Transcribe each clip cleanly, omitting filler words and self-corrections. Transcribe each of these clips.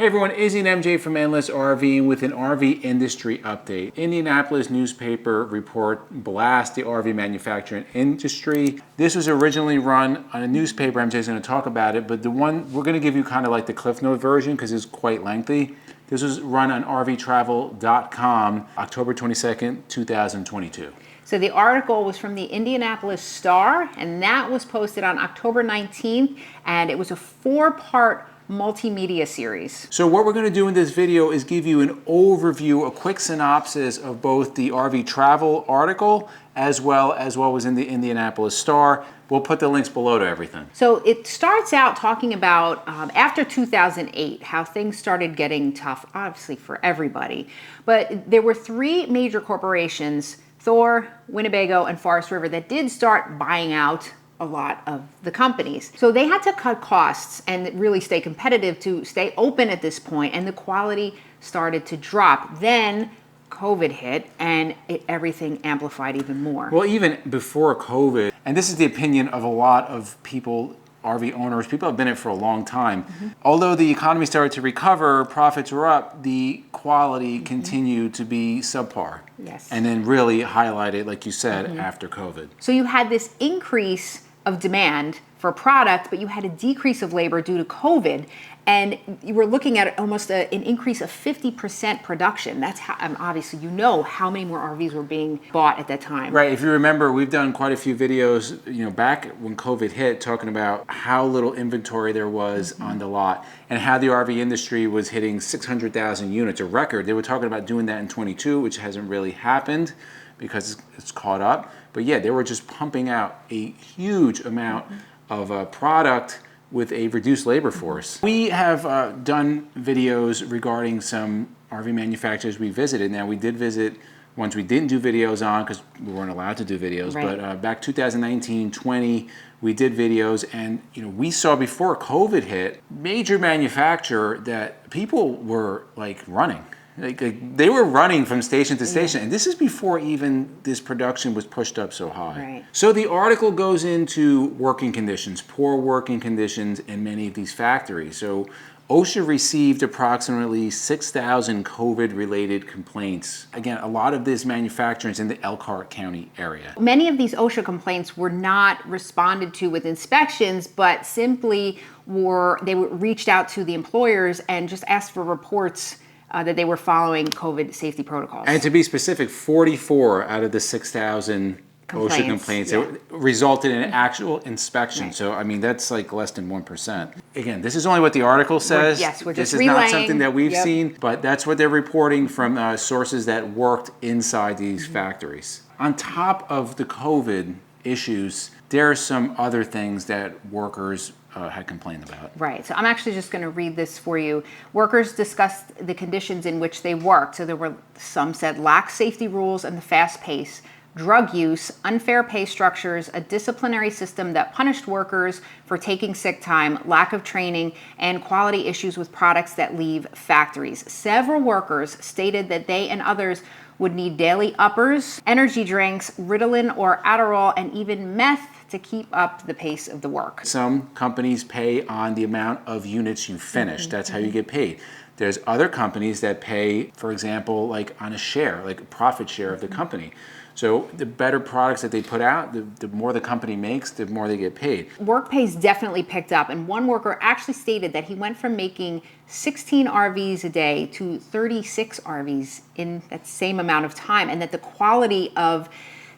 Hey everyone, Izzy and MJ from Endless RVing with an RV industry update. Indianapolis newspaper report blasts the RV manufacturing industry. This was originally run on a newspaper, MJ's going to talk about it, but the one, we're going to give you kind of like the Cliff Note version because it's quite lengthy. This was run on RVtravel.com, October 22nd, 2022. So the article was from the Indianapolis Star, and that was posted on October 19th, and it was a 4-part multimedia series. So what we're going to do in this video is give you an overview, a quick synopsis of both the RV Travel article as well as what was in the Indianapolis Star. We'll put the links below to everything. So it starts out talking about after 2008, how things started getting tough, obviously for everybody. But there were 3 major corporations, Thor, Winnebago, and Forest River, that did start buying out a lot of the companies. So they had to cut costs and really stay competitive to stay open at this point, and the quality started to drop. Then COVID hit and everything amplified even more. Well, even before COVID, and this is the opinion of a lot of people, RV owners, people have been in it for a long time. Although the economy started to recover, profits were up, the quality continued to be subpar. Yes. And then really highlighted, like you said, after COVID. So you had this increase of demand for product, but you had a decrease of labor due to COVID, and you were looking at almost an increase of 50% production. That's how, obviously you know how many more RVs were being bought at that time. Right, if you remember, we've done quite a few videos, back when COVID hit, talking about how little inventory there was on the lot and how the RV industry was hitting 600,000 units, a record. They were talking about doing that in 22, which hasn't really happened because it's caught up. But yeah, they were just pumping out a huge amount of product with a reduced labor force. We have done videos regarding some RV manufacturers we visited. Now, we did visit ones we didn't do videos on because we weren't allowed to do videos. Right. But back 2019, 20, we did videos, and we saw before COVID hit, major manufacturer that people were like running. Like they were running from station to station, and this is before even this production was pushed up so high. Right. So the article goes into working conditions, poor working conditions in many of these factories. So OSHA received approximately 6,000 COVID-related complaints. Again, a lot of this manufacturing is in the Elkhart County area. Many of these OSHA complaints were not responded to with inspections, but simply they reached out to the employers and just asked for reports that they were following COVID safety protocols. And to be specific, 44 out of the 6,000 OSHA complaints resulted in an actual inspection. Right. So, I mean, that's like less than 1%. Again, this is only what the article says. We're just This is relaying. not something that we've seen, but that's what they're reporting from sources that worked inside these factories. On top of the COVID issues, there are some other things that workers had complained about. Right, so I'm actually just going to read this for you. Workers discussed the conditions in which they worked. So there were, some said, lax safety rules and the fast pace, drug use, unfair pay structures, a disciplinary system that punished workers for taking sick time, lack of training, and quality issues with products that leave factories. Several workers stated that they and others would need daily uppers, energy drinks, Ritalin or Adderall, and even meth to keep up the pace of the work. Some companies pay on the amount of units you finish. That's how you get paid. There's other companies that pay, for example, like on a share, like a profit share of the company. So the better products that they put out, the more the company makes, the more they get paid. Work pace definitely picked up, and one worker actually stated that he went from making 16 RVs a day to 36 RVs in that same amount of time, and that the quality of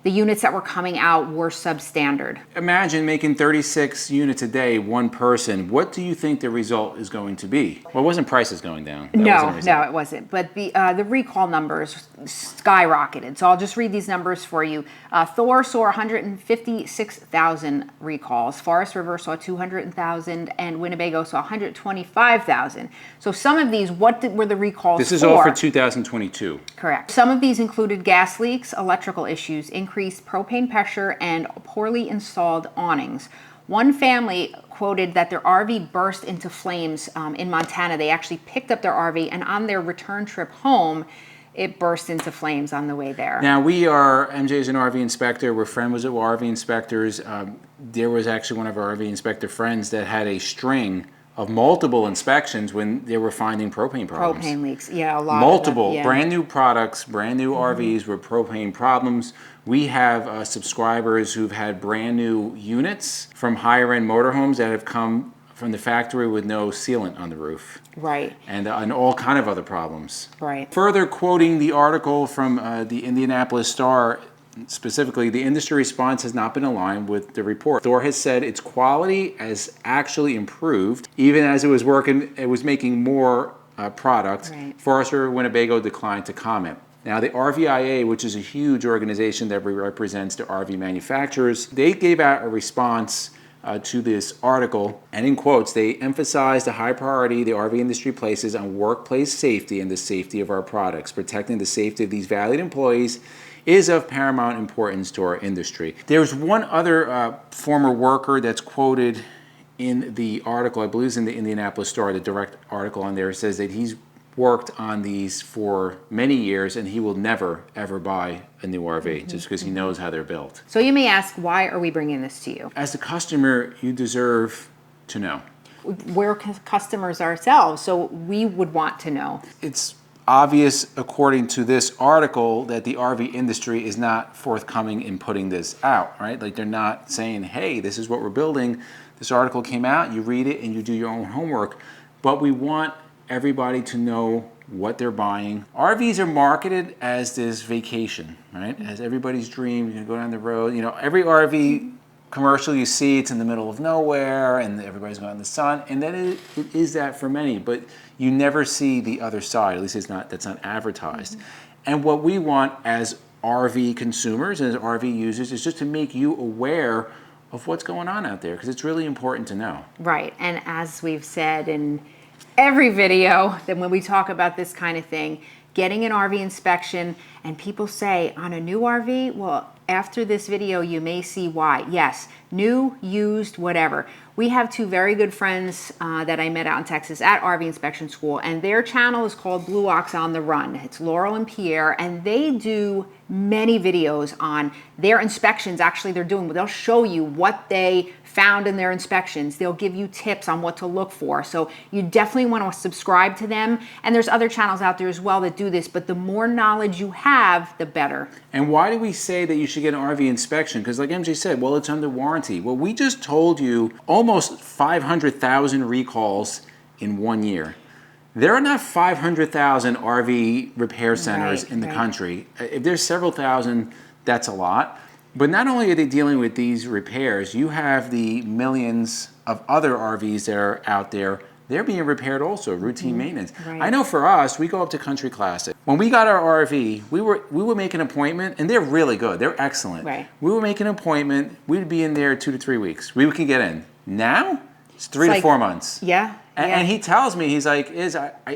the units that were coming out were substandard. Imagine making 36 units a day, one person. What do you think the result is going to be? Well, it wasn't prices going down. No, it wasn't. But the recall numbers skyrocketed. So I'll just read these numbers for you. Thor saw 156,000 recalls. Forest River saw 200,000, and Winnebago saw 125,000. So some of these, what were the recalls for? This is all for 2022. Correct. Some of these included gas leaks, electrical issues, increased propane pressure, and poorly installed awnings. One family quoted that their RV burst into flames in Montana. They actually picked up their RV, and on their return trip home, it burst into flames on the way there. Now, MJ is an RV inspector. We're friends with RV inspectors. There was actually one of our RV inspector friends that had a string of multiple inspections when they were finding propane problems. Propane leaks, yeah, a lot Multiple of them, yeah. brand new products, brand new RVs with propane problems. We have subscribers who've had brand new units from higher end motorhomes that have come from the factory with no sealant on the roof. Right. And all kind of other problems. Right. Further quoting the article from the Indianapolis Star, specifically, the industry response has not been aligned with the report. Thor has said its quality has actually improved, even as it was making more product. Right. Forrester Winnebago declined to comment. Now, the RVIA, which is a huge organization that represents the RV manufacturers, they gave out a response to this article, and in quotes, they emphasized the high priority the RV industry places on workplace safety and the safety of our products. Protecting the safety of these valued employees is of paramount importance to our industry. There's one other former worker that's quoted in the article, I believe it's in the Indianapolis Star, the direct article on there says that he's worked on these for many years and he will never ever buy a new RV just because he knows how they're built. So you may ask, why are we bringing this to you? As a customer, you deserve to know. We're customers ourselves, so we would want to know. It's obvious, according to this article, that the RV industry is not forthcoming in putting this out, right? Like they're not saying, hey, this is what we're building. This article came out, you read it and you do your own homework. But we want everybody to know what they're buying. RVs are marketed as this vacation, right? As everybody's dream, you can go down the road. You know, every RV commercial you see, it's in the middle of nowhere and everybody's going in the sun. And then it is that for many, but you never see the other side. At least that's not advertised. And what we want as RV consumers and as RV users is just to make you aware of what's going on out there, because it's really important to know. Right, and as we've said in every video, that when we talk about this kind of thing, getting an RV inspection, and people say on a new RV, well, after this video, you may see why. Yes, new, used, whatever. We have two very good friends that I met out in Texas at RV Inspection School, and their channel is called Blue Ox on the Run. It's Laurel and Pierre, and they do many videos on their inspections. Actually, they'll show you what they found in their inspections. They'll give you tips on what to look for. So you definitely want to subscribe to them. And there's other channels out there as well that do this, but the more knowledge you have, the better. And why do we say that you should get an RV inspection? Because like MJ said, well, it's under warranty. Well, we just told you almost 500,000 recalls in 1 year. There are not 500,000 RV repair centers in the country. If there's several thousand, that's a lot. But not only are they dealing with these repairs, you have the millions of other RVs that are out there. They're being repaired also, routine maintenance. Right. I know for us, we go up to Country Classic. When we got our RV, we would make an appointment, and they're really good. They're excellent. Right. We would make an appointment. We'd be in there 2 to 3 weeks. We could get in. Now, it's 3 to 4 months. Yeah. And he tells me, he's like,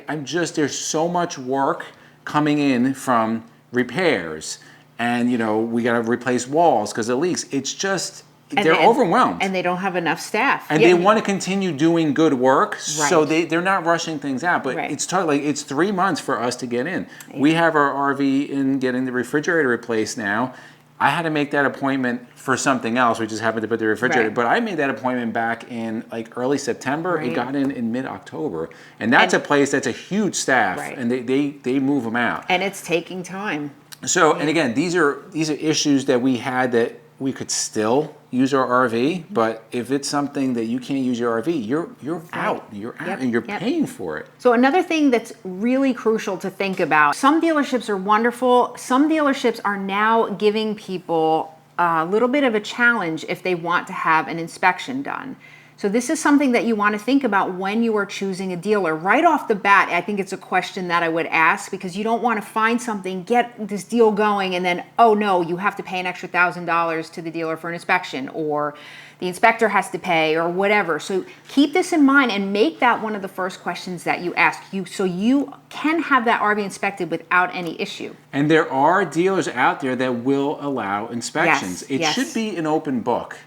I'm just, there's so much work coming in from repairs. And, you know, we got to replace walls because of leaks. It's just, they're overwhelmed. And they don't have enough staff. And they want to continue doing good work, so Right. they're not rushing things out. But Right. it's totally, it's 3 months for us to get in. We have our RV in getting the refrigerator replaced now. I had to make that appointment for something else. We just happened to put the refrigerator. Right. But I made that appointment back in like early September. Right. It got in mid-October. And that's a place that's a huge staff. Right. And they move them out. And it's taking time. So, and again, these are issues that we had that we could still use our RV, but if it's something that you can't use your RV, you're out. You're out, Yep, and you're yep. paying for it. So another thing that's really crucial to think about, some dealerships are wonderful. Some dealerships are now giving people a little bit of a challenge if they want to have an inspection done. So this is something that you want to think about when you are choosing a dealer. Right off the bat, I think it's a question that I would ask, because you don't want to find something, get this deal going, and then, oh no, you have to pay an extra $1,000 to the dealer for an inspection, or the inspector has to pay, or whatever. So keep this in mind and make that one of the first questions that you ask, so you can have that RV inspected without any issue. And there are dealers out there that will allow inspections. Yes, It yes. should be an open book.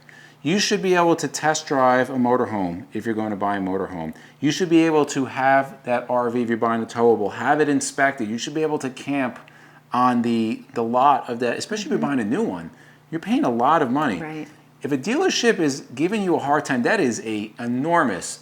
You should be able to test drive a motorhome if you're going to buy a motorhome. You should be able to have that RV, if you're buying a towable, have it inspected. You should be able to camp on the lot of that, especially if you're buying a new one. You're paying a lot of money. Right. If a dealership is giving you a hard time, that is a enormous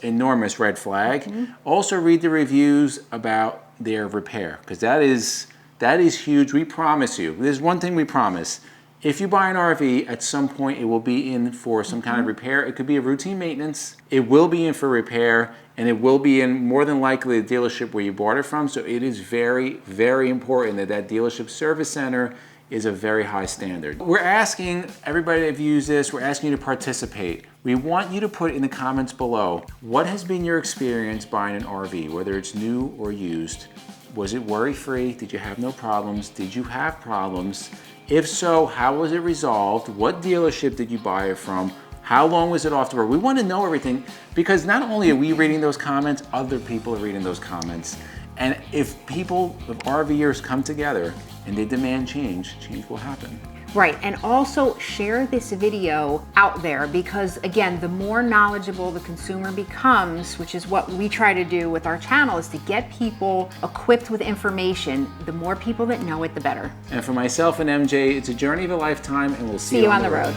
red flag. Also read the reviews about their repair, because that is huge. We promise you, there's one thing we promise. If you buy an RV, at some point it will be in for some kind of repair. It could be a routine maintenance. It will be in for repair, and it will be in more than likely the dealership where you bought it from. So it is very, very important that that dealership service center is a very high standard. We're asking everybody that views this, we're asking you to participate. We want you to put in the comments below, what has been your experience buying an RV, whether it's new or used? Was it worry-free? Did you have no problems? Did you have problems? If so, how was it resolved? What dealership did you buy it from? How long was it off the road? We want to know everything, because not only are we reading those comments, other people are reading those comments. And if RVers come together and they demand change will happen. Right, and also share this video out there, because again, the more knowledgeable the consumer becomes, which is what we try to do with our channel, is to get people equipped with information. The more people that know it, the better. And for myself and MJ, it's a journey of a lifetime, and we'll see you on the road.